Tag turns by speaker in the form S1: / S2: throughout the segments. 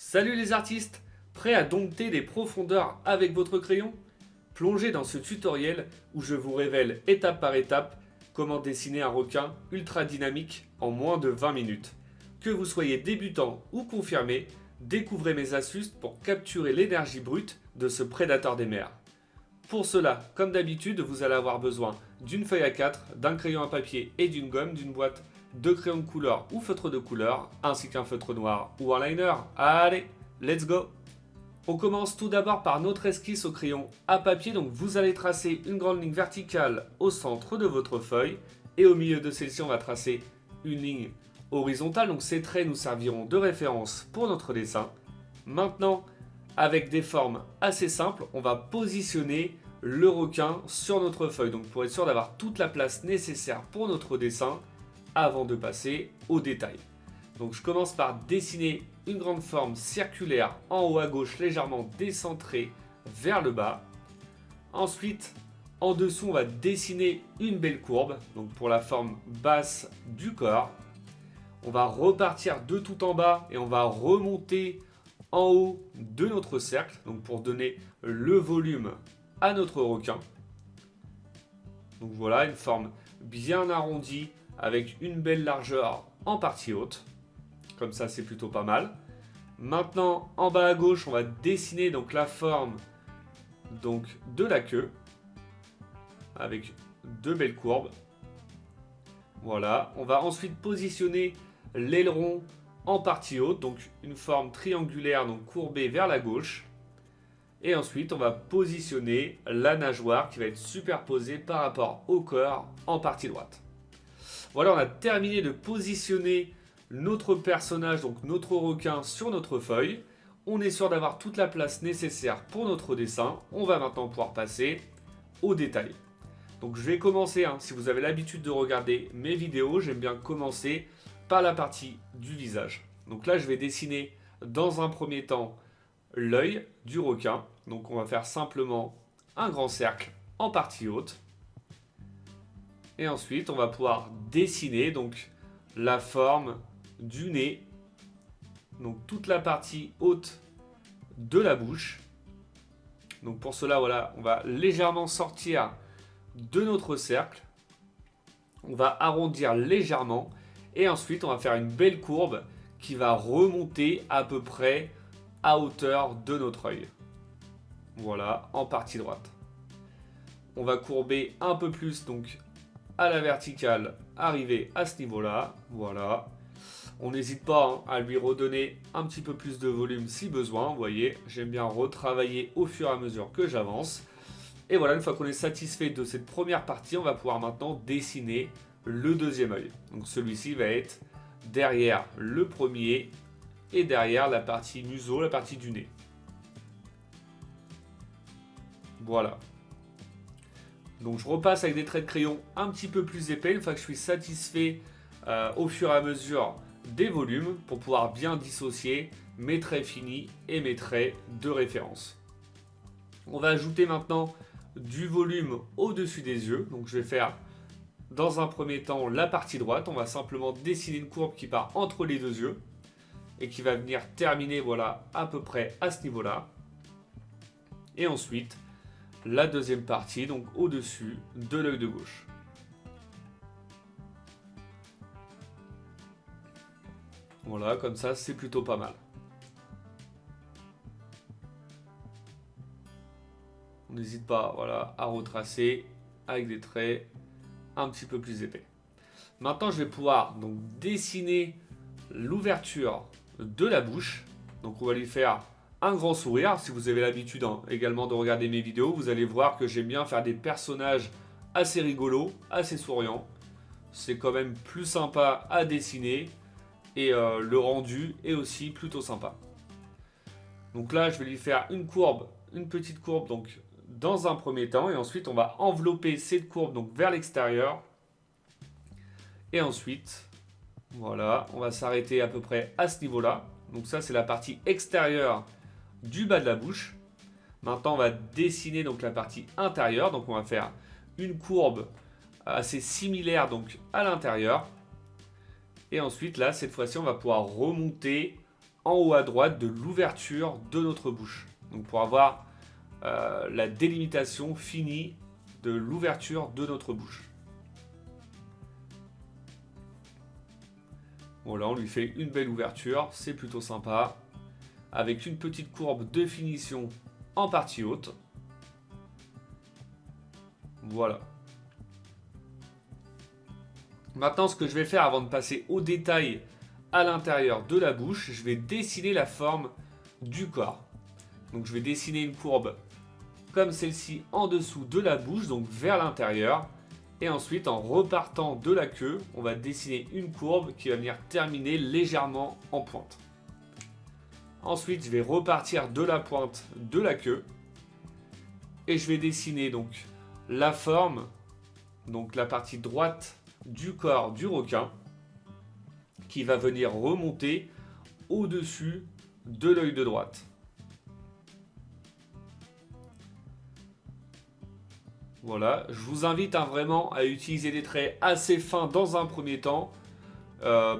S1: Salut les artistes, prêts à dompter des profondeurs avec votre crayon? Plongez dans ce tutoriel où je vous révèle étape par étape comment dessiner un requin ultra dynamique en moins de 20 minutes. Que vous soyez débutant ou confirmé, découvrez mes astuces pour capturer l'énergie brute de ce prédateur des mers. Pour cela, comme d'habitude, vous allez avoir besoin d'une feuille A4, d'un crayon à papier et d'une gomme, d'une boîte de crayons de couleur ou feutre de couleur, ainsi qu'un feutre noir ou un liner. Allez, let's go! On commence tout d'abord par notre esquisse au crayon à papier, donc vous allez tracer une grande ligne verticale au centre de votre feuille, et au milieu de celle-ci on va tracer une ligne horizontale, donc ces traits nous serviront de référence pour notre dessin. Maintenant, avec des formes assez simples, on va positionner le requin sur notre feuille, donc pour être sûr d'avoir toute la place nécessaire pour notre dessin avant de passer au détail. Donc je commence par dessiner une grande forme circulaire en haut à gauche, légèrement décentrée vers le bas. Ensuite, en dessous, on va dessiner une belle courbe, donc pour la forme basse du corps. On va repartir de tout en bas et on va remonter en haut de notre cercle, donc pour donner le volume à notre requin. Donc voilà, une forme bien arrondie avec une belle largeur en partie haute. Comme ça, c'est plutôt pas mal. Maintenant, en bas à gauche, on va dessiner donc la forme donc, de la queue avec deux belles courbes. Voilà, on va ensuite positionner l'aileron en partie haute, donc une forme triangulaire donc courbée vers la gauche. Et ensuite, on va positionner la nageoire qui va être superposée par rapport au corps en partie droite. Voilà, on a terminé de positionner notre personnage, donc notre requin, sur notre feuille. On est sûr d'avoir toute la place nécessaire pour notre dessin. On va maintenant pouvoir passer au détail. Donc je vais commencer, si vous avez l'habitude de regarder mes vidéos, j'aime bien commencer par la partie du visage. Donc là, je vais dessiner dans un premier temps l'œil du requin. Donc on va faire simplement un grand cercle en partie haute. Et ensuite, on va pouvoir dessiner donc la forme du nez, donc toute la partie haute de la bouche. Donc pour cela, voilà, on va légèrement sortir de notre cercle. On va arrondir légèrement et ensuite on va faire une belle courbe qui va remonter à peu près à hauteur de notre œil. Voilà, en partie droite. On va courber un peu plus donc à la verticale, arriver à ce niveau-là. Voilà. On n'hésite pas à lui redonner un petit peu plus de volume si besoin. Vous voyez, j'aime bien retravailler au fur et à mesure que j'avance. Et voilà, une fois qu'on est satisfait de cette première partie, on va pouvoir maintenant dessiner le deuxième œil. Donc celui-ci va être derrière le premier et derrière la partie museau, la partie du nez. Voilà. Donc je repasse avec des traits de crayon un petit peu plus épais une fois que je suis satisfait au fur et à mesure des volumes pour pouvoir bien dissocier mes traits finis et mes traits de référence. On va ajouter maintenant du volume au-dessus des yeux. Donc je vais faire dans un premier temps la partie droite. On va simplement dessiner une courbe qui part entre les deux yeux et qui va venir terminer voilà, à peu près à ce niveau-là. Et ensuite, la deuxième partie, donc au-dessus de l'œil de gauche. Voilà, comme ça, c'est plutôt pas mal. On n'hésite pas voilà, à retracer avec des traits un petit peu plus épais. Maintenant, je vais pouvoir donc dessiner l'ouverture de la bouche. Donc, on va lui faire un grand sourire. Si vous avez l'habitude également de regarder mes vidéos, vous allez voir que j'aime bien faire des personnages assez rigolos, assez souriants. C'est quand même plus sympa à dessiner et le rendu est aussi plutôt sympa. Donc là, je vais lui faire une courbe, une petite courbe donc dans un premier temps et ensuite on va envelopper cette courbe donc vers l'extérieur. Et ensuite, voilà, on va s'arrêter à peu près à ce niveau-là. Donc ça, c'est la partie extérieure du bas de la bouche. Maintenant, on va dessiner donc la partie intérieure. Donc on va faire une courbe assez similaire donc à l'intérieur. Et ensuite, là, cette fois-ci, on va pouvoir remonter en haut à droite de l'ouverture de notre bouche. Donc pour avoir la délimitation finie de l'ouverture de notre bouche. Voilà, on lui fait une belle ouverture, c'est plutôt sympa. Avec une petite courbe de finition en partie haute. Voilà. Maintenant, ce que je vais faire avant de passer au détail à l'intérieur de la bouche, je vais dessiner la forme du corps. Donc je vais dessiner une courbe comme celle-ci en dessous de la bouche, donc vers l'intérieur. Et ensuite, en repartant de la queue, on va dessiner une courbe qui va venir terminer légèrement en pointe. Ensuite, je vais repartir de la pointe de la queue. Et je vais dessiner donc la forme, donc la partie droite du corps du requin, qui va venir remonter au-dessus de l'œil de droite. Voilà, je vous invite vraiment à utiliser des traits assez fins dans un premier temps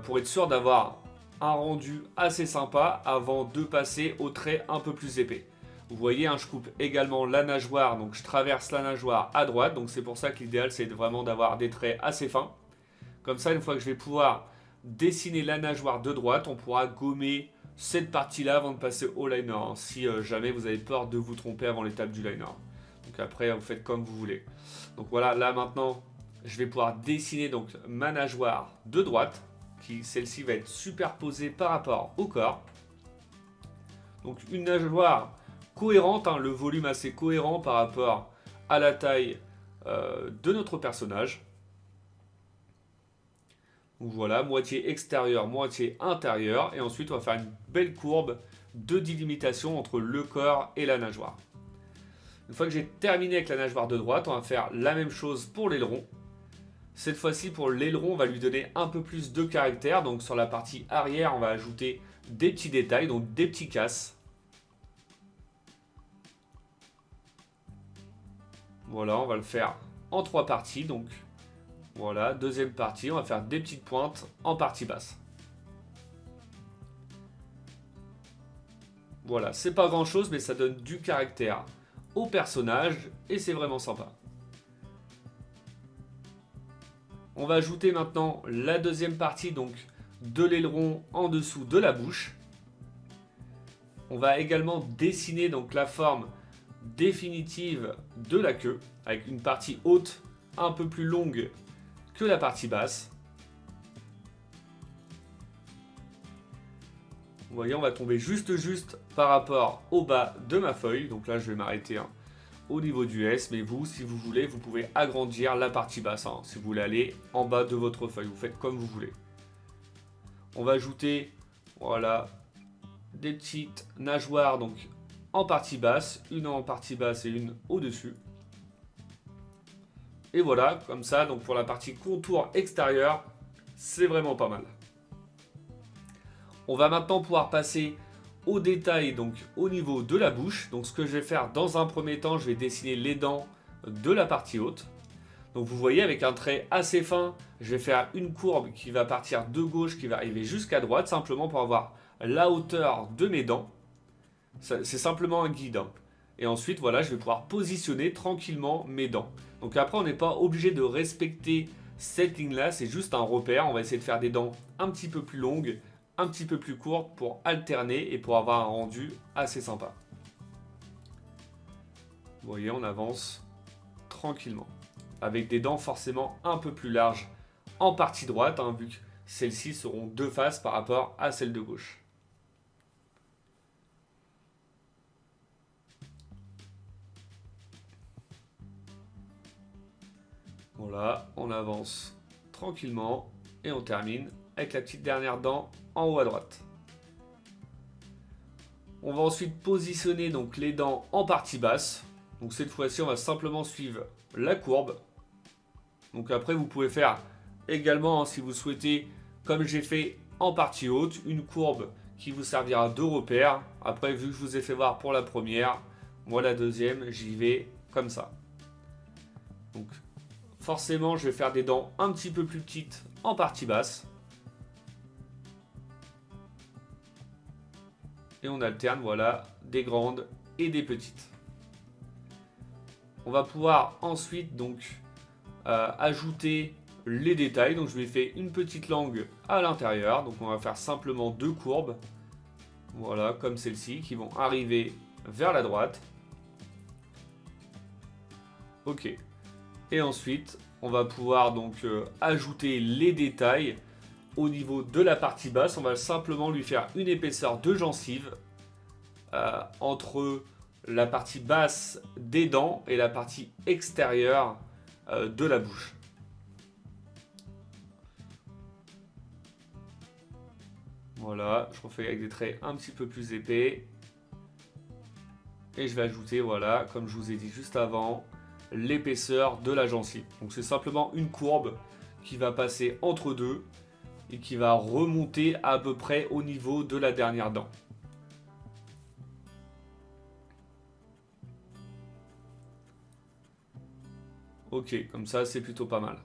S1: pour être sûr d'avoir un rendu assez sympa avant de passer aux traits un peu plus épais. Vous voyez, je coupe également la nageoire, donc je traverse la nageoire à droite, donc c'est pour ça que l'idéal c'est vraiment d'avoir des traits assez fins. Comme ça, une fois que je vais pouvoir dessiner la nageoire de droite, on pourra gommer cette partie-là avant de passer au liner, si jamais vous avez peur de vous tromper avant l'étape du liner. Donc après, vous faites comme vous voulez. Donc voilà, là maintenant, je vais pouvoir dessiner donc ma nageoire de droite, qui celle-ci va être superposée par rapport au corps. Donc une nageoire cohérente, le volume assez cohérent par rapport à la taille de notre personnage. Donc voilà, moitié extérieure, moitié intérieure. Et ensuite, on va faire une belle courbe de délimitation entre le corps et la nageoire. Une fois que j'ai terminé avec la nageoire de droite, on va faire la même chose pour l'aileron. Cette fois-ci, pour l'aileron, on va lui donner un peu plus de caractère. Donc sur la partie arrière, on va ajouter des petits détails, donc des petits casses. Voilà, on va le faire en 3 parties. Donc voilà, deuxième partie, on va faire des petites pointes en partie basse. Voilà, c'est pas grand chose, mais ça donne du caractère au personnage et c'est vraiment sympa. On va ajouter maintenant la deuxième partie donc de l'aileron en dessous de la bouche. On va également dessiner donc la forme définitive de la queue avec une partie haute un peu plus longue que la partie basse. Vous voyez, on va tomber juste par rapport au bas de ma feuille. Donc là, je vais m'arrêter au niveau du S. Mais vous, si vous voulez, vous pouvez agrandir la partie basse. Si vous voulez aller en bas de votre feuille, vous faites comme vous voulez. On va ajouter, voilà, des petites nageoires donc en partie basse. Une en partie basse et une au-dessus. Et voilà, comme ça, donc pour la partie contour extérieur, c'est vraiment pas mal. On va maintenant pouvoir passer au détail, donc au niveau de la bouche. Donc ce que je vais faire dans un premier temps, je vais dessiner les dents de la partie haute. Donc vous voyez, avec un trait assez fin, je vais faire une courbe qui va partir de gauche, qui va arriver jusqu'à droite, simplement pour avoir la hauteur de mes dents. C'est simplement un guide. Et ensuite, voilà, je vais pouvoir positionner tranquillement mes dents. Donc après, on n'est pas obligé de respecter cette ligne-là, c'est juste un repère. On va essayer de faire des dents un petit peu plus longues, un petit peu plus courtes pour alterner et pour avoir un rendu assez sympa. Vous voyez, on avance tranquillement. Avec des dents forcément un peu plus larges en partie droite, vu que celles-ci seront deux faces par rapport à celle de gauche. Voilà, on avance tranquillement et on termine avec la petite dernière dent en haut à droite. On va ensuite positionner donc les dents en partie basse. Donc cette fois-ci, on va simplement suivre la courbe. Donc après, vous pouvez faire également, si vous souhaitez, comme j'ai fait en partie haute, une courbe qui vous servira de repère. Après, vu que je vous ai fait voir pour la première, moi la deuxième, j'y vais comme ça. Donc forcément, je vais faire des dents un petit peu plus petites en partie basse. Et on alterne, voilà, des grandes et des petites. On va pouvoir ensuite donc ajouter les détails. Donc je lui ai fait une petite langue à l'intérieur. Donc on va faire simplement 2 courbes. Voilà, comme celle-ci, qui vont arriver vers la droite. Ok. Et ensuite, on va pouvoir donc ajouter les détails au niveau de la partie basse. On va simplement lui faire une épaisseur de gencive entre la partie basse des dents et la partie extérieure de la bouche. Voilà, je refais avec des traits un petit peu plus épais. Et je vais ajouter, voilà, comme je vous ai dit juste avant, l'épaisseur de la gencive. Donc c'est simplement une courbe qui va passer entre deux et qui va remonter à peu près au niveau de la dernière dent. Ok, comme ça c'est plutôt pas mal.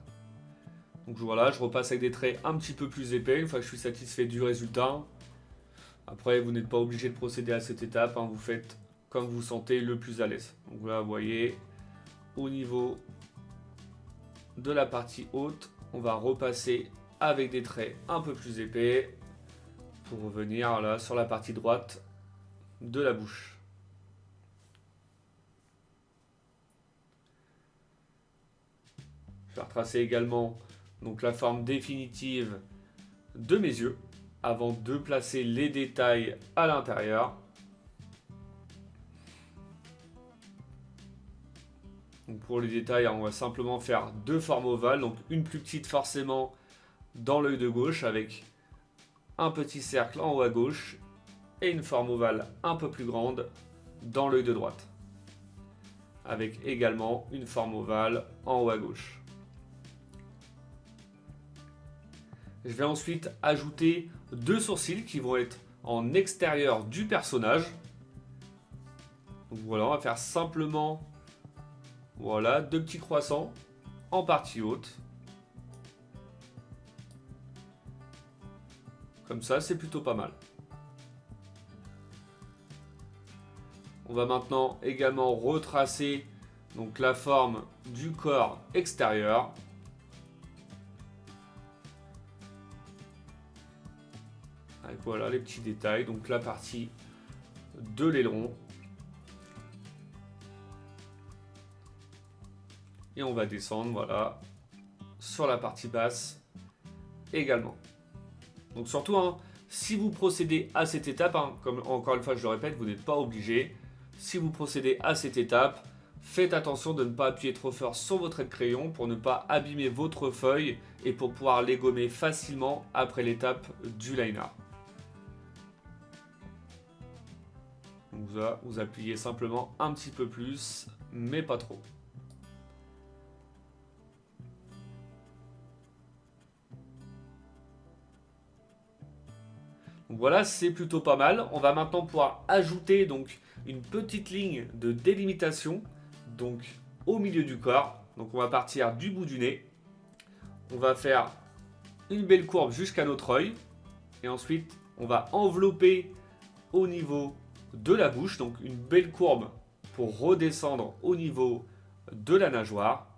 S1: Donc voilà, je repasse avec des traits un petit peu plus épais une fois que je suis satisfait du résultat. Après, vous n'êtes pas obligé de procéder à cette étape, hein, vous faites comme vous sentez le plus à l'aise. Donc là, vous voyez, au niveau de la partie haute, on va repasser avec des traits un peu plus épais pour revenir là sur la partie droite de la bouche. Je vais retracer également donc la forme définitive de mes yeux avant de placer les détails à l'intérieur. Donc pour les détails, on va simplement faire 2 formes ovales, donc une plus petite forcément dans l'œil de gauche avec un petit cercle en haut à gauche et une forme ovale un peu plus grande dans l'œil de droite avec également une forme ovale en haut à gauche. Je vais ensuite ajouter 2 sourcils qui vont être en extérieur du personnage. Donc voilà, on va faire simplement voilà, 2 petits croissants en partie haute. Comme ça, c'est plutôt pas mal. On va maintenant également retracer donc, la forme du corps extérieur. Avec voilà les petits détails, donc la partie de l'aileron. Et on va descendre, voilà, sur la partie basse également. Donc surtout, hein, si vous procédez à cette étape, hein, comme encore une fois je le répète, vous n'êtes pas obligé. Si vous procédez à cette étape, faites attention de ne pas appuyer trop fort sur votre trait de crayon pour ne pas abîmer votre feuille et pour pouvoir les gommer facilement après l'étape du liner. Donc là, vous appuyez simplement un petit peu plus, mais pas trop. Donc voilà, c'est plutôt pas mal. On va maintenant pouvoir ajouter donc une petite ligne de délimitation donc au milieu du corps. Donc on va partir du bout du nez. On va faire une belle courbe jusqu'à notre œil. Et ensuite, on va envelopper au niveau de la bouche. Donc une belle courbe pour redescendre au niveau de la nageoire.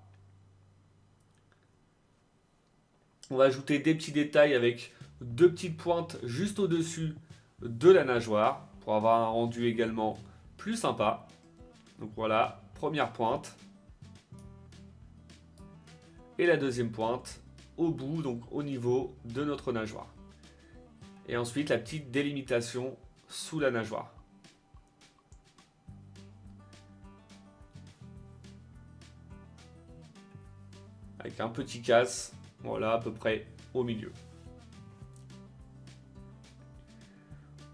S1: On va ajouter des petits détails avec 2 petites pointes juste au-dessus de la nageoire pour avoir un rendu également plus sympa. Donc voilà, première pointe. Et la deuxième pointe au bout, donc au niveau de notre nageoire. Et ensuite la petite délimitation sous la nageoire. Avec un petit casse, voilà à peu près au milieu.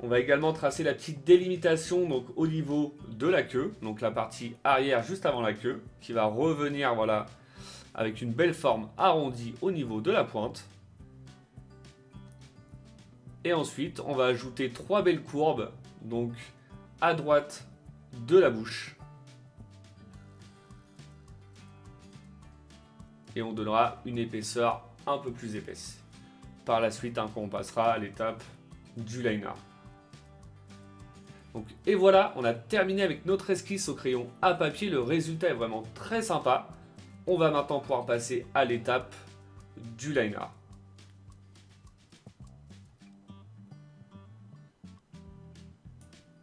S1: On va également tracer la petite délimitation donc, au niveau de la queue, donc la partie arrière juste avant la queue, qui va revenir voilà, avec une belle forme arrondie au niveau de la pointe. Et ensuite, on va ajouter 3 belles courbes, donc à droite de la bouche. Et on donnera une épaisseur un peu plus épaisse. Par la suite, hein, quand on passera à l'étape du liner. Donc, et voilà, on a terminé avec notre esquisse au crayon à papier. Le résultat est vraiment très sympa. On va maintenant pouvoir passer à l'étape du liner.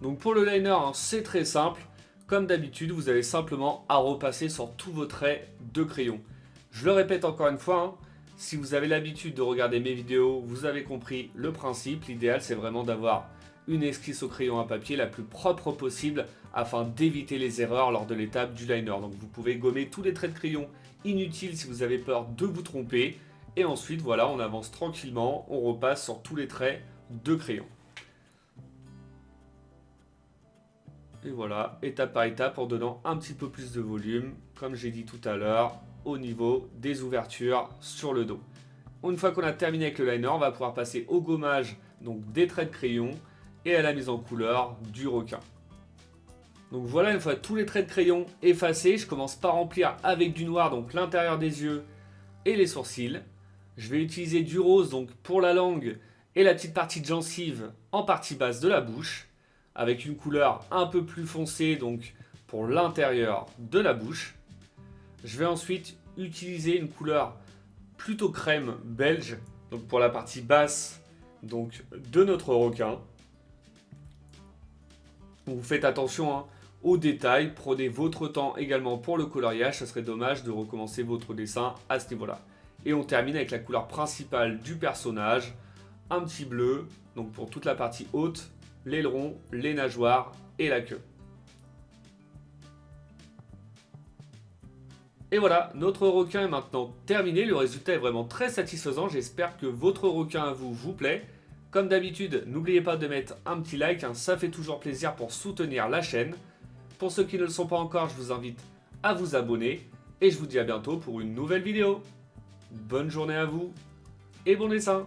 S1: Donc pour le liner, hein, c'est très simple. Comme d'habitude, vous avez simplement à repasser sur tous vos traits de crayon. Je le répète encore une fois, hein, si vous avez l'habitude de regarder mes vidéos, vous avez compris le principe. L'idéal, c'est vraiment d'avoir une esquisse au crayon à papier la plus propre possible afin d'éviter les erreurs lors de l'étape du liner. Donc vous pouvez gommer tous les traits de crayon inutiles si vous avez peur de vous tromper. Et ensuite, voilà, on avance tranquillement, on repasse sur tous les traits de crayon. Et voilà, étape par étape en donnant un petit peu plus de volume, comme j'ai dit tout à l'heure, au niveau des ouvertures sur le dos. Une fois qu'on a terminé avec le liner, on va pouvoir passer au gommage donc des traits de crayon et à la mise en couleur du requin. Donc voilà, une fois tous les traits de crayon effacés, je commence par remplir avec du noir donc l'intérieur des yeux et les sourcils. Je vais utiliser du rose donc pour la langue et la petite partie de gencive en partie basse de la bouche, avec une couleur un peu plus foncée donc pour l'intérieur de la bouche. Je vais ensuite utiliser une couleur plutôt crème belge donc pour la partie basse donc de notre requin. Donc vous faites attention hein, aux détails, prenez votre temps également pour le coloriage, ça serait dommage de recommencer votre dessin à ce niveau-là. Et on termine avec la couleur principale du personnage, un petit bleu, donc pour toute la partie haute, l'aileron, les nageoires et la queue. Et voilà, notre requin est maintenant terminé, le résultat est vraiment très satisfaisant, j'espère que votre requin à vous vous plaît. Comme d'habitude, n'oubliez pas de mettre un petit like, hein, ça fait toujours plaisir pour soutenir la chaîne. Pour ceux qui ne le sont pas encore, je vous invite à vous abonner et je vous dis à bientôt pour une nouvelle vidéo. Bonne journée à vous et bon dessin!